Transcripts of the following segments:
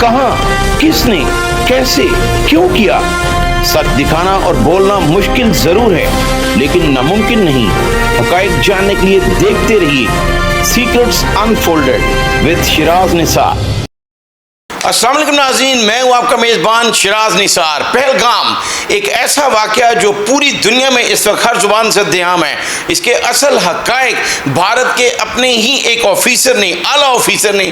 कहां, किसने, कैसे, क्यों किया। सच दिखाना और बोलना मुश्किल जरूर है, लेकिन नामुमकिन नहीं। हकायक जानने के लिए देखते रहिए secrets unfolded with Siraj Nisar. अस्सलाम वालेकुम नाज़रीन, मैं हूँ आपका मेज़बान शिराज निसार। पहलगाम एक ऐसा वाक़या जो पूरी दुनिया में इस वक्त हर ज़ुबान से देआम है। इसके असल हक़ाइक़ भारत के अपने ही एक ऑफिसर ने, आला ऑफिसर ने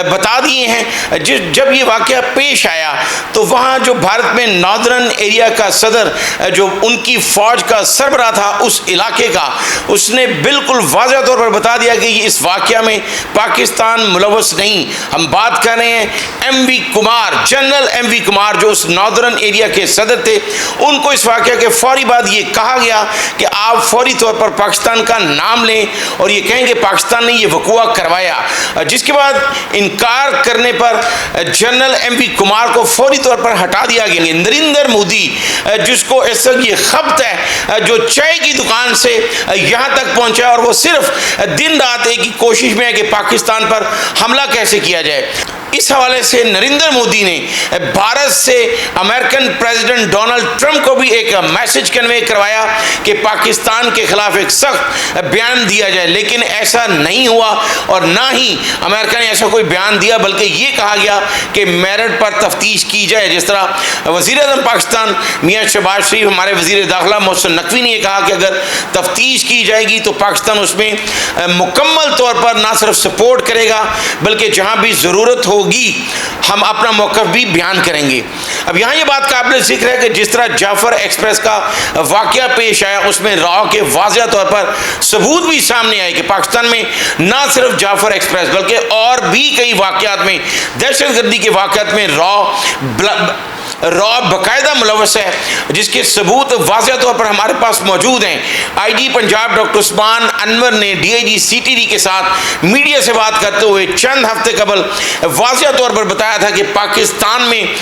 बता दिए हैं। जब ये वाक़या पेश आया तो वहाँ जो भारत में नॉर्दर्न एरिया का सदर, जो उनकी फ़ौज का सरबराह था उस इलाके का, उसने बिल्कुल वाज़ह तौर पर बता दिया कि इस वाक़या में पाकिस्तान मुलव्वस नहीं। हम बात कर रहे हैं MV Kumar, general MV Kumar, जो उस नॉर्दर्न एरिया के सदर थे। उनको इस वाक़या के फौरी बाद ये कहा गया कि आप फौरी तौर पर पाकिस्तान का नाम लें और ये कहें कि पाकिस्तान ने ये वक़ूआ करवाया। जिसके बाद इनकार करने पर जनरल एमवी कुमार को फौरी तौर पर हटा दिया गया। नरेंद्र मोदी, जिसको इस वक्त ये खपत है, जो चाय की दुकान से यहाँ तक पहुँचा और वो सिर्फ दिन रात एक ही कोशिश में है कि पाकिस्तान पर हमला कैसे किया जाए। इस हवाले से नरेंद्र मोदी ने भारत से अमेरिकन प्रेसिडेंट डोनाल्ड ट्रंप को भी एक मैसेज कन्वे करवाया कि पाकिस्तान के खिलाफ एक सख्त बयान दिया जाए, लेकिन ऐसा नहीं हुआ और ना ही अमेरिका ने ऐसा कोई बयान दिया, बल्कि ये कहा गया कि मेरिट पर तफ्तीश की जाए। जिस तरह वज़ीर आज़म पाकिस्तान मियाँ शहबाज शरीफ, हमारे वज़ीर दाखिला मोहसिन नकवी ने यह कहा कि अगर तफ्तीश की जाएगी तो पाकिस्तान उसमें मुकम्मल तौर पर ना सिर्फ सपोर्ट करेगा बल्कि जहाँ भी ज़रूरत होगी हम अपना मौक़िफ़ भी बयान करेंगे। अब यहाँ ये बात काबिल ज़िक्र है कि जिस तरह जाफ़र एक्सप्रेस का वाक़या पेश आया, उसमें रॉ के वाज़ह तौर पर सबूत भी सामने आए कि पाकिस्तान में ना सिर्फ जाफ़र एक्सप्रेस बल्कि और भी कई वाक़यात में, दहशतगर्दी के वाक़यात में रॉ बाकायदा मुलव्वस है, जिसके सबूत वाज़ह तौर पर हमारे पास मौजूद हैं। आईजी पंजाब डॉक्टर उस्मान अनवर ने डीआईजी सीटीडी के साथ मीडिया से बात करते हुए चंद हफ्ते कबल वाज़ह तौर पर बताया था कि पाकिस्तान में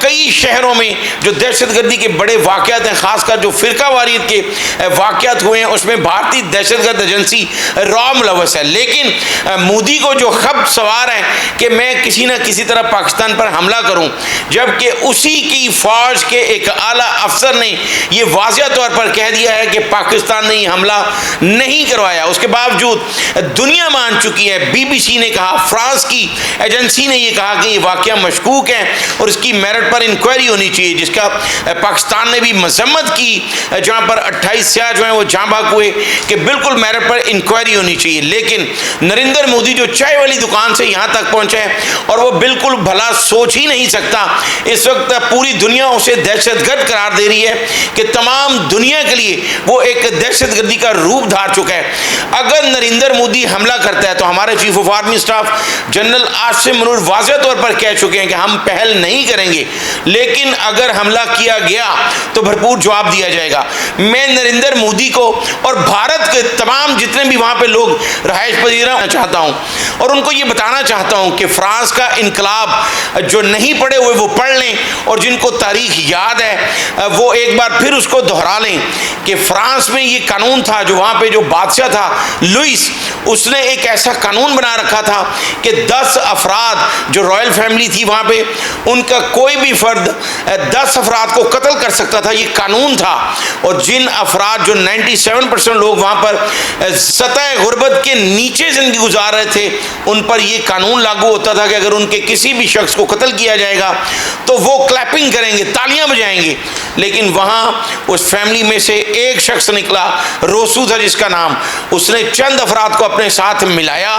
कई शहरों में जो दहशतगर्दी के बड़े वाक़यात हैं, ख़ासकर जो फ़िरका वारियत के वाक़यात हुए हैं, उसमें भारतीय दहशतगर्द एजेंसी रॉ मुलव्वस है। लेकिन मोदी को जो खब सवार है कि मैं किसी न किसी तरह पाकिस्तान पर हमला करूँ, जबकि उसी की फौज के एक आला अफसर ने यह वाज़ह तौर पर कह दिया है कि पाकिस्तान ने हमला नहीं करवाया। उसके बावजूद दुनिया मान चुकी है, बीबीसी ने कहा, फ्रांस की एजेंसी ने यह कहा कि यह वाक़या मशकूक है और इसकी मेरिट पर इंक्वायरी होनी चाहिए, जिसका पाकिस्तान ने भी मजम्मत की, जहाँ पर 28 सियाह जो हैं वो जाँ बाग हुए कि बिल्कुल मेरिट पर इंक्वायरी होनी चाहिए। लेकिन नरेंद्र मोदी जो चाय वाली दुकान से यहाँ तक पहुँचे हैं और वो बिल्कुल भला सोच ही नहीं सकता, इस वक्त पूरी दुनिया उसे दहशतगर्द करार दे रही है कि तमाम दुनिया के लिए वो एक दहशतगर्दी का रूप धार चुका है। अगर नरेंद्र मोदी हमला करता है तो हमारे chief of army staff general Asim Munir वाज़ह तौर पर कह चुके हैं कि हम पहल नहीं करेंगे, लेकिन अगर हमला किया गया तो भरपूर जवाब दिया जाएगा। मैं नरेंद्र मोदी को और भारत के तमाम जितने भी वहाँ पे लोग रहायश पजीर चाहता हूँ और उनको ये बताना चाहता हूँ कि फ्रांस का इनकलाब जो नहीं पढ़े हुए वो पढ़ लें और जिनको तारीख याद है वो एक बार फिर उसको दोहरा लें कि फ्रांस में ये कानून था, जो वहाँ पे जो बादशाह था लुइस, उसने एक ऐसा कानून बना रखा था कि 10 अफराद जो रॉयल फैमिली थी वहाँ पे, उनका कोई भी फर्द 10 अफराद को कत्ल कर सकता था, ये कानून था। और जिन अफराद जो 97% लोग वहाँ पर सतह गुर्बत के नीचे ज़िंदगी गुजार रहे थे, उन पर यह कानून लागू होता था कि अगर उनके किसी भी शख्स को कत्ल किया जाएगा तो वो क्लैपिंग करेंगे, तालियां बजाएंगे। लेकिन वहाँ उस फैमिली में से एक शख्स निकला, रोसू था जिसका नाम, उसने चंद अफराद को अपने साथ मिलाया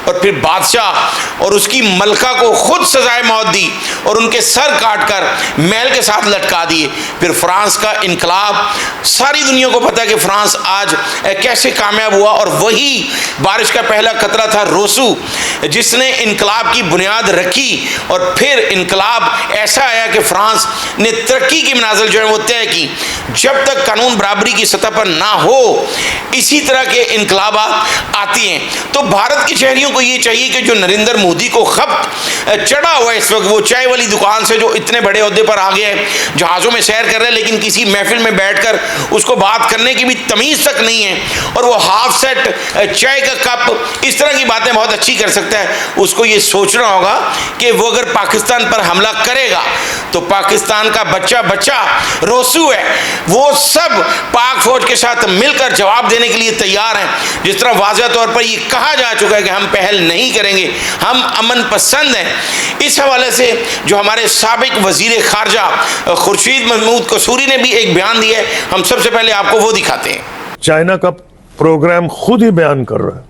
और फिर बादशाह और उसकी मलका को खुद सजाए मौत दी और उनके सर काट कर महल के साथ लटका दिए। फिर फ्रांस का इनकलाब, सारी दुनिया को पता है कि फ्रांस आज कैसे कामयाब हुआ, और वही बारिश का पहला खतरा था रोसू, जिसने इनकलाब की बुनियाद रखी। और फिर इनकलाब ऐसा आया कि फ्रांस ने तरक्की की मनाजिल जो है वो तय की। जब तक कानून बराबरी की सतह पर ना हो इसी तरह के इनकलाबात आती हैं। तो भारत के शहरियों को ये चाहिए कि जो नरेंद्र मोदी को खपत चढ़ा हुआ है इस वक्त, वो चाय वाली दुकान से जो इतने बड़े ओहदे पर आ गया है, जहाज़ों में सैर कर रहे हैं, लेकिन किसी महफिल में बैठकर उसको बात करने की भी तमीज़ तक नहीं है, और वो हाफ सेट चाय का कप, इस तरह की बातें बहुत अच्छी कर सकता है। उसको ये सोचना होगा कि वो अगर पाकिस्तान पर हमला करेगा तो पाकिस्तान का बच्चा बच्चा रोसू है, वो सब पाक फौज के साथ मिलकर जवाब देने के लिए तैयार हैं। जिस तरह वाज़ह तौर पर ये कहा जा चुका है कि हम पहल नहीं करेंगे, हम अमन पसंद हैं। इस हवाले से जो हमारे साबिक वजीर खारजा खुर्शीद महमूद कसूरी ने भी एक बयान दिया है, हम सबसे पहले आपको वो दिखाते हैं। चाइना का प्रोग्राम खुद ही बयान कर रहा है।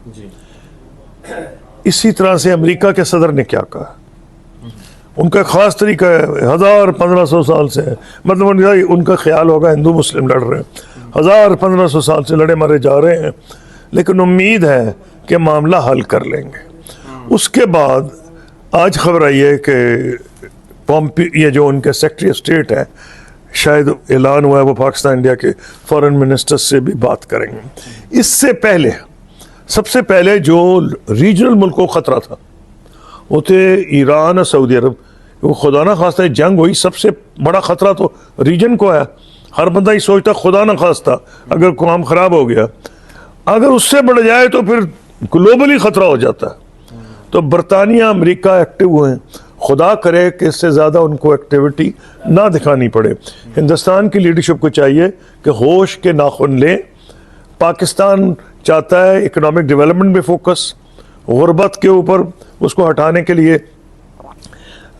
इसी तरह से अमेरिका के सदर ने क्या कहा, उनका खास तरीका है, 1000-1500 साल से है, मतलब उनका ख्याल होगा हिंदू मुस्लिम लड़ रहे हैं, 1000-1500 साल से लड़े मारे जा रहे हैं, लेकिन उम्मीद है कि मामला हल कर लेंगे। उसके बाद आज खबर आई है कि ये जो उनके सेक्रेटरी ऑफ स्टेट है, शायद ऐलान हुआ है वो पाकिस्तान इंडिया के फॉरेन मिनिस्टर से भी बात करेंगे। इससे पहले सबसे पहले जो रीजनल मुल्क को ख़तरा था वो थे ईरान और सऊदी अरब। वो खुदा ना खास्ता जंग हुई, सबसे बड़ा ख़तरा तो रीजन को है। हर बंदा ही सोचता खुदा ना खास्ता अगर काम ख़राब हो गया, अगर उससे बढ़ जाए तो फिर ग्लोबली ख़तरा हो जाता है। तो बरतानिया अमेरिका एक्टिव हुए हैं, खुदा करे कि इससे ज़्यादा उनको एक्टिविटी ना दिखानी पड़े। हिंदुस्तान की लीडरशिप को चाहिए कि होश के नाखुन लें। पाकिस्तान चाहता है इकोनॉमिक डेवलपमेंट में फोकस, गुर्बत के ऊपर उसको हटाने के लिए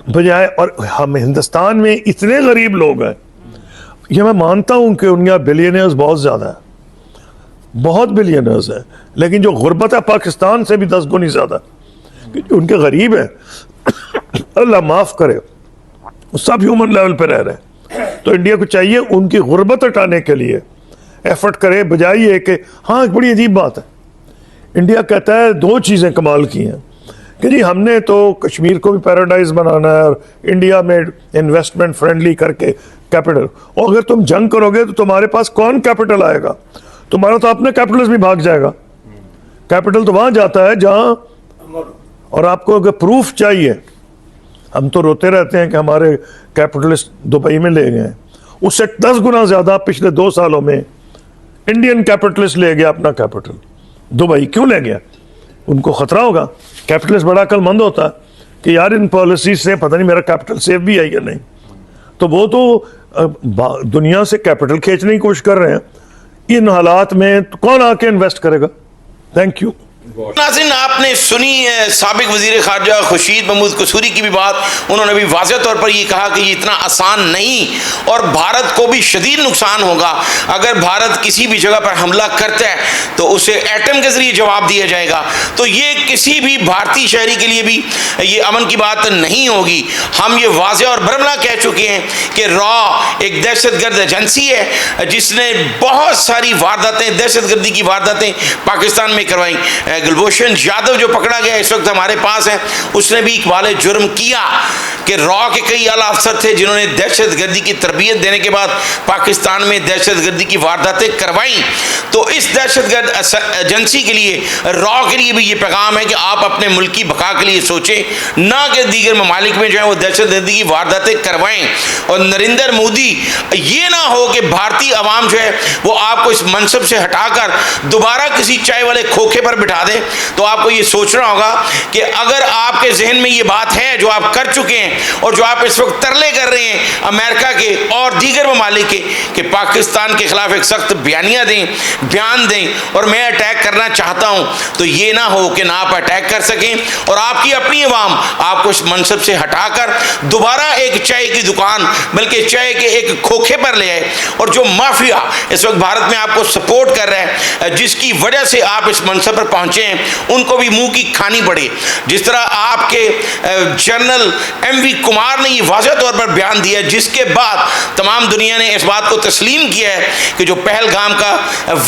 बजाय। और हम हिंदुस्तान में इतने गरीब लोग हैं, ये मैं मानता हूँ कि उनके बिलियनर्स बहुत ज़्यादा है, बहुत बिलियनर्स हैं, लेकिन जो गुर्बत है पाकिस्तान से भी 10 गुनी ज़्यादा, उनके गरीब हैं। अल्लाह माफ़ करे, सब ह्यूमन लेवल पे रह रहे हैं। तो इंडिया को चाहिए उनकी गुर्बत हटाने के लिए एफर्ट करे, बजाय ये कि हाँ एक बड़ी अजीब बात है, इंडिया कहता है 2 चीज़ें कमाल की हैं कि जी हमने तो कश्मीर को भी पैराडाइज बनाना है और इंडिया में इन्वेस्टमेंट फ्रेंडली करके कैपिटल, और अगर तुम जंग करोगे तो तुम्हारे पास कौन कैपिटल आएगा? तुम्हारा तो अपना कैपिटल भी भाग जाएगा। कैपिटल तो वहाँ जाता है जहाँ, और आपको अगर प्रूफ चाहिए, हम तो रोते रहते हैं कि हमारे कैपिटलिस्ट दुबई में ले गए, उससे 10 गुना ज़्यादा पिछले 2 सालों में इंडियन कैपिटलिस्ट ले गया अपना कैपिटल। दुबई क्यों ले गया? उनको ख़तरा होगा। कैपिटलिस्ट बड़ा अक्लमंद होता है कि यार इन पॉलिसी से पता नहीं मेरा कैपिटल सेफ भी है या नहीं, तो वो तो दुनिया से कैपिटल खींचने की कोशिश कर रहे हैं। इन हालात में तो कौन आके इन्वेस्ट करेगा? Thank you. नाज़रीन, आपने सुनी साबिक वज़ीर ख़ारजा खुर्शीद महमूद कसूरी की भी बात। उन्होंने भी वाज़ह तौर पर ये कहा कि ये इतना आसान नहीं और भारत को भी शदीद नुकसान होगा। अगर भारत किसी भी जगह पर हमला करता है तो उसे एटम के ज़रिए जवाब दिया जाएगा। तो ये किसी भी भारतीय शहरी के लिए भी ये अमन की बात नहीं होगी। हम ये वाज़ह और बरमला कह चुके हैं कि रॉ एक दहशतगर्द एजेंसी है जिसने बहुत सारी वारदातें, दहशतगर्दी की वारदातें पाकिस्तान में करवाई। गुलभूषण यादव जो पकड़ा गया इस वक्त हमारे पास है, उसने भी इकबाल जुर्म किया कि रॉ के कई आला अफसर थे जिन्होंने दहशतगर्दी की तरबियत देने के बाद पाकिस्तान में दहशतगर्दी की वारदातें करवाई। तो इस दहशतगर्द एजेंसी के लिए, रॉ के लिए भी ये पैगाम है कि आप अपने मुल्क की बका के लिए सोचें, ना कि दीगर ममालिक में जो है वो दहशतगर्दी की वारदातें करवाएं। और नरेंद्र मोदी, ये ना हो कि भारतीय अवाम जो है वो आपको इस मनसब से हटाकर दोबारा किसी चाय वाले खोखे पर बिठा दे। तो आपको ये सोचना होगा कि अगर आपके जहन में ये बात है जो आप कर चुके हैं और जो आप इस वक्त तरले कर रहे हैं अमेरिका के और दीगर ममालिक के कि पाकिस्तान के खिलाफ एक सख्त बयान दें और मैं अटैक करना चाहता हूं, तो ये ना हो कि ना आप अटैक कर सकें और आपकी अपनी अवाम आपको इस मनसब से हटाकर दोबारा एक चाय की दुकान बल्कि चाय के एक खोखे पर ले आए। और जो माफिया इस वक्त भारत में आपको सपोर्ट कर रहा है, जिसकी वजह से आप इस मनसब पर पहुंचे हैं, उनको भी मुंह की खानी पड़े। जिस तरह आपके जनरल MV MV कुमार ने ये वाज़ह तौर पर बयान दिया, जिसके बाद तमाम दुनिया ने इस बात को तस्लीम किया है कि जो पहलगाम का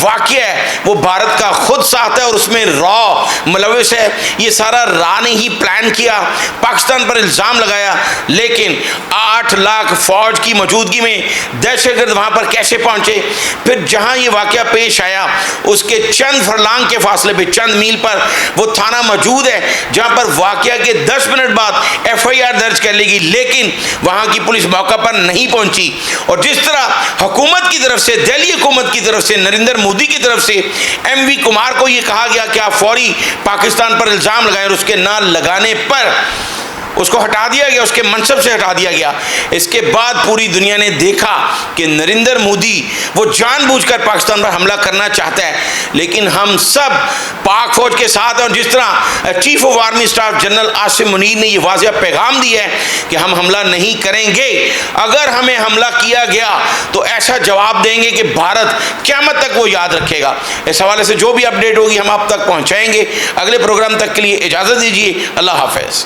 वाक़या है वो भारत का खुद साथ है और उसमें रॉ मुलविस है। ये सारा रा ने ही प्लान किया, पाकिस्तान पर इल्ज़ाम लगाया, लेकिन 8 लाख फौज की मौजूदगी में दहशतगर्द वहाँ पर कैसे पहुँचे? फिर जहाँ ये वाक़या पेश आया उसके चंद फरलांग के फासले पे, चंद मील पर वो थाना मौजूद है जहाँ पर वाक़या के 10 मिनट बाद FIR दर्ज कर लेगी, लेकिन वहाँ की पुलिस मौका पर नहीं पहुँची। और जिस तरह हुकूमत की तरफ से, दिल्ली हुकूमत की तरफ से, नरेंद्र मोदी की तरफ से MV कुमार को ये कहा गया कि आप फौरी पाकिस्तान पर इल्ज़ाम लगाएं, और उसके ना लगाने पर उसको हटा दिया गया, उसके मनसब से हटा दिया गया। इसके बाद पूरी दुनिया ने देखा कि नरेंद्र मोदी वो जानबूझकर पाकिस्तान पर हमला करना चाहता है, लेकिन हम सब पाक फौज के साथ हैं। और जिस तरह chief of army staff general Asim Munir ने ये वाज़ेह पैगाम दिया है कि हम हमला नहीं करेंगे, अगर हमें हमला किया गया तो ऐसा जवाब देंगे कि भारत क़यामत तक वो याद रखेगा। इस हवाले से जो भी अपडेट होगी हम आप तक पहुँचाएंगे। अगले प्रोग्राम तक के लिए इजाज़त दीजिए। अल्लाह हाफ़िज़।